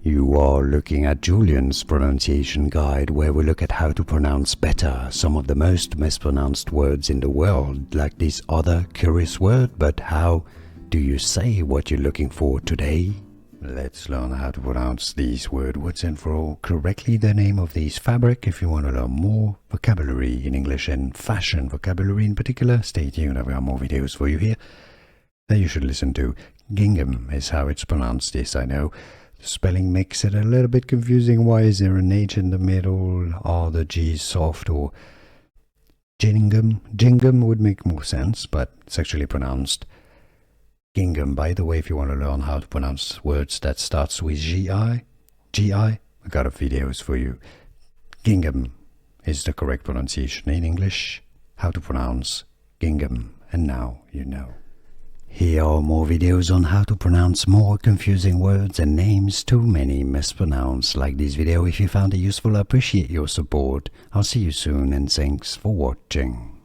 You are looking at Julian's pronunciation guide, where we look at how to pronounce better some of the most mispronounced words in the world, like this other curious word. But how do you say what you're looking for today? Let's learn how to pronounce these words once and for all correctly. The name of this fabric. If you want to learn more vocabulary in English and fashion vocabulary in particular, stay tuned. I've got more videos for you here that you should listen to. Gingham is how it's pronounced. Yes, I know. The spelling makes it a little bit confusing. Why is there an H in the middle? Are the G's soft? Or Gingham? Gingham would make more sense, but it's actually pronounced Gingham. By the way, if you want to learn how to pronounce words that starts with I got a videos for you. Gingham is the correct pronunciation in English. How to pronounce Gingham. And now you know. Here are more videos on how to pronounce more confusing words and names too many mispronounced. Like this video if you found it useful. I appreciate your support. I'll see you soon and thanks for watching.